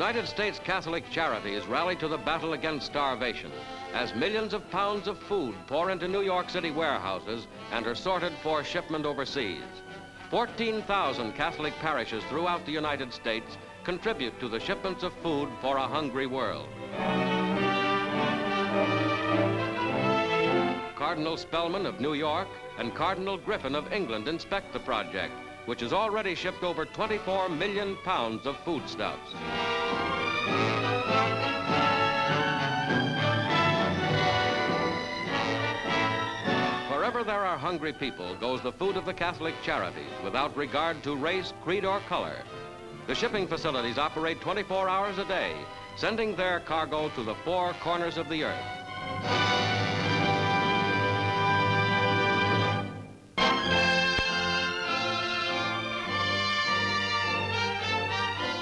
United States Catholic Charities rally to the battle against starvation as millions of pounds of food pour into New York City warehouses and are sorted for shipment overseas. 14,000 Catholic parishes throughout the United States contribute to the shipments of food for a hungry world. Cardinal Spellman of New York and Cardinal Griffin of England inspect the project, which has already shipped over 24 million pounds of foodstuffs. Wherever there are hungry people goes the food of the Catholic Charities without regard to race, creed, or color. The shipping facilities operate 24 hours a day, sending their cargo to the four corners of the earth.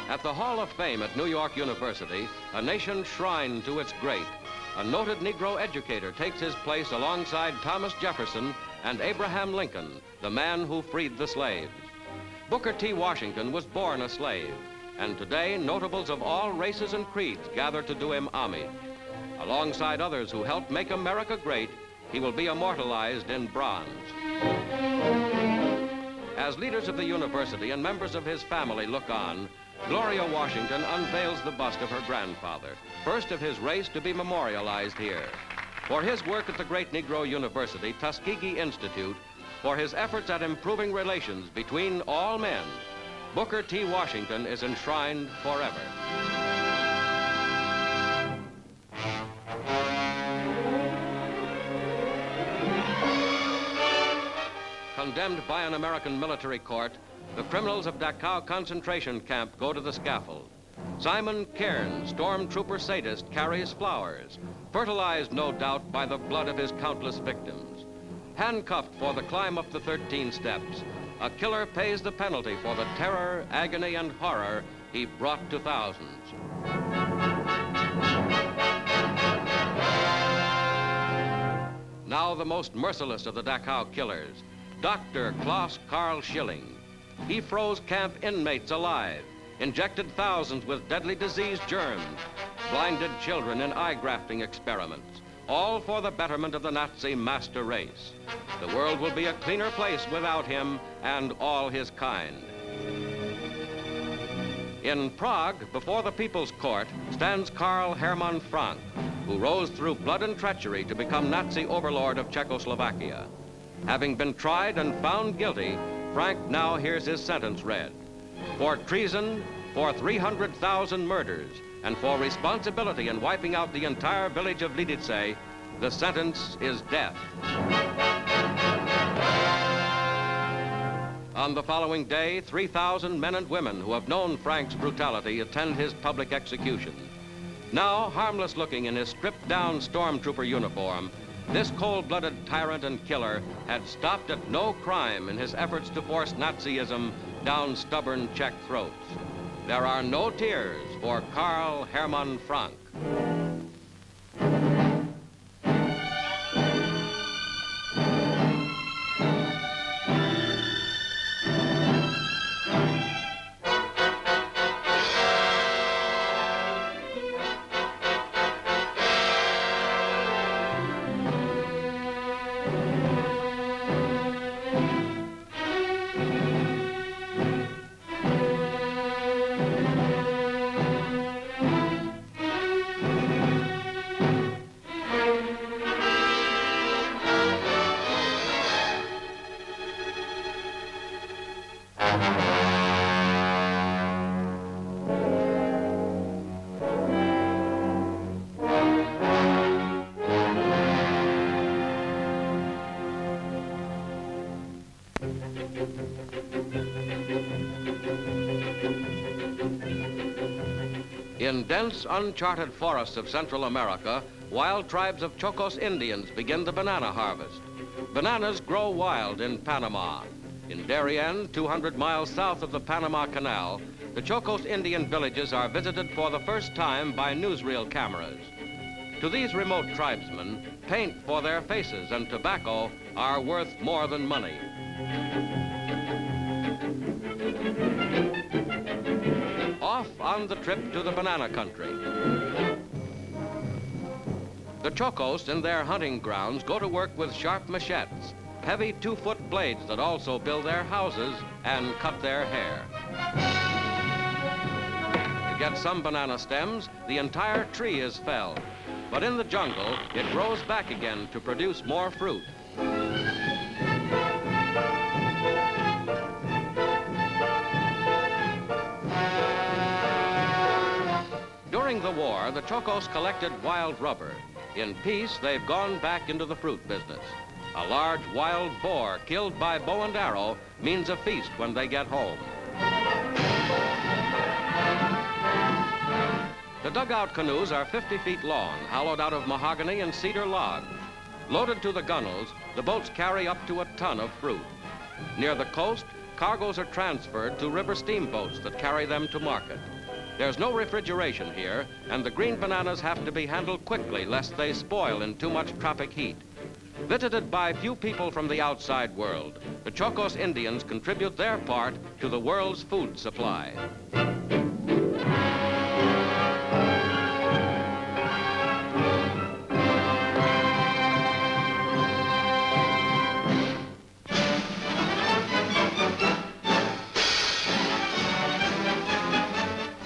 At the Hall of Fame at New York University, a nation shrine to its great, a noted Negro educator takes his place alongside Thomas Jefferson and Abraham Lincoln, the man who freed the slaves. Booker T. Washington was born a slave, and today notables of all races and creeds gather to do him homage. Alongside others who helped make America great, he will be immortalized in bronze. As leaders of the university and members of his family look on, Gloria Washington unveils the bust of her grandfather, first of his race to be memorialized here. For his work at the great Negro University, Tuskegee Institute, for his efforts at improving relations between all men, Booker T. Washington is enshrined forever. Condemned by an American military court, the criminals of Dachau concentration camp go to the scaffold. Simon Cairns, stormtrooper sadist, carries flowers, fertilized no doubt by the blood of his countless victims. Handcuffed for the climb up the 13 steps, a killer pays the penalty for the terror, agony, and horror he brought to thousands. Now the most merciless of the Dachau killers, Dr. Klaus Karl Schilling. He froze camp inmates alive, injected thousands with deadly disease germs, blinded children in eye grafting experiments, all for the betterment of the Nazi master race. The world will be a cleaner place without him and all his kind. In Prague, before the People's Court, stands Karl Hermann Frank, who rose through blood and treachery to become Nazi overlord of Czechoslovakia. Having been tried and found guilty, Frank now hears his sentence read. For treason, for 300,000 murders, and for responsibility in wiping out the entire village of Lidice, the sentence is death. On the following day, 3,000 men and women who have known Frank's brutality attend his public execution. Now, harmless looking in his stripped-down stormtrooper uniform, this cold-blooded tyrant and killer had stopped at no crime in his efforts to force Nazism down stubborn Czech throats. There are no tears for Karl Hermann Frank. In dense, uncharted forests of Central America, wild tribes of Chocos Indians begin the banana harvest. Bananas grow wild in Panama. In Darien, 200 miles south of the Panama Canal, the Chocos Indian villages are visited for the first time by newsreel cameras. To these remote tribesmen, paint for their faces and tobacco are worth more than money. Off round the trip to the banana country. The Chocos in their hunting grounds go to work with sharp machetes, heavy 2-foot blades that also build their houses and cut their hair. To get some banana stems, the entire tree is felled. But in the jungle, it grows back again to produce more fruit. During the war, the Chocos collected wild rubber. In peace, they've gone back into the fruit business. A large wild boar killed by bow and arrow means a feast when they get home. The dugout canoes are 50 feet long, hollowed out of mahogany and cedar logs. Loaded to the gunnels, the boats carry up to a ton of fruit. Near the coast, cargoes are transferred to river steamboats that carry them to market. There's no refrigeration here, and the green bananas have to be handled quickly lest they spoil in too much tropic heat. Visited by few people from the outside world, the Chocos Indians contribute their part to the world's food supply.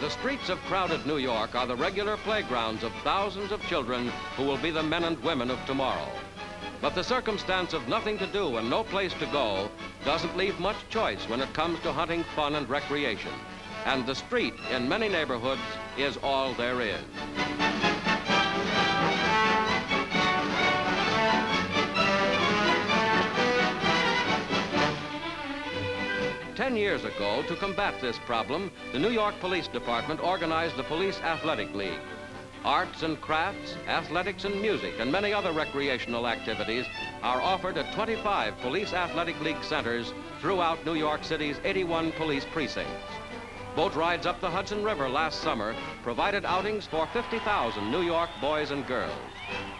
The streets of crowded New York are the regular playgrounds of thousands of children who will be the men and women of tomorrow. But the circumstance of nothing to do and no place to go doesn't leave much choice when it comes to hunting fun and recreation. And the street in many neighborhoods is all there is. Ten years ago, to combat this problem, the New York Police Department organized the Police Athletic League. Arts and crafts, athletics and music, and many other recreational activities are offered at 25 Police Athletic League centers throughout New York City's 81 police precincts. Boat rides up the Hudson River last summer provided outings for 50,000 New York boys and girls.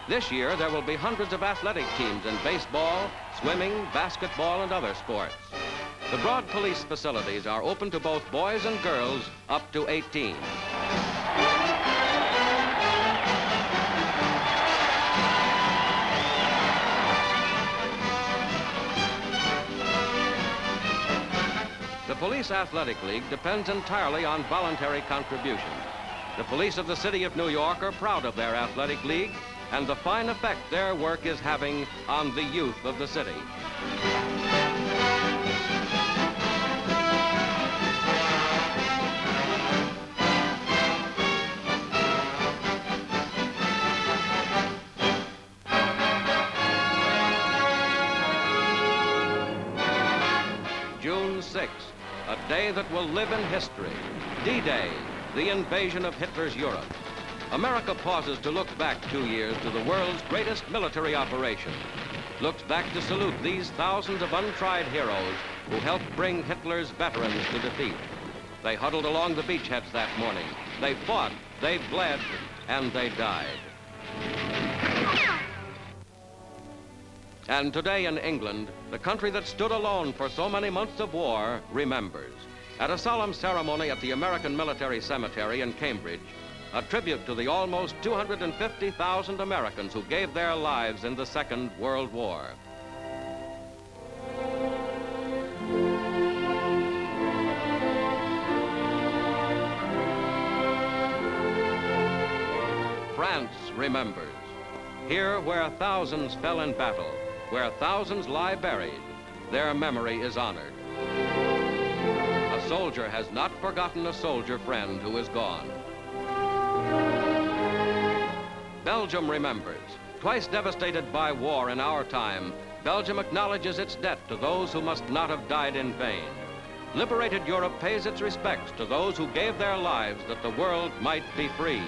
This year, there will be hundreds of athletic teams in baseball, swimming, basketball, and other sports. The broad police facilities are open to both boys and girls up to 18. The Police Athletic League depends entirely on voluntary contributions. The police of the city of New York are proud of their athletic league and the fine effect their work is having on the youth of the city. June 6th. A day that will live in history. D-Day, the invasion of Hitler's Europe. America pauses to look back 2 years to the world's greatest military operation. Looks back to salute these thousands of untried heroes who helped bring Hitler's veterans to defeat. They huddled along the beachheads that morning. They fought, they bled, and they died. And today in England, the country that stood alone for so many months of war remembers. At a solemn ceremony at the American Military Cemetery in Cambridge, a tribute to the almost 250,000 Americans who gave their lives in the Second World War. France remembers. Here where thousands fell in battle, where thousands lie buried, their memory is honored. A soldier has not forgotten a soldier friend who is gone. Belgium remembers. Twice devastated by war in our time, Belgium acknowledges its debt to those who must not have died in vain. Liberated Europe pays its respects to those who gave their lives that the world might be free.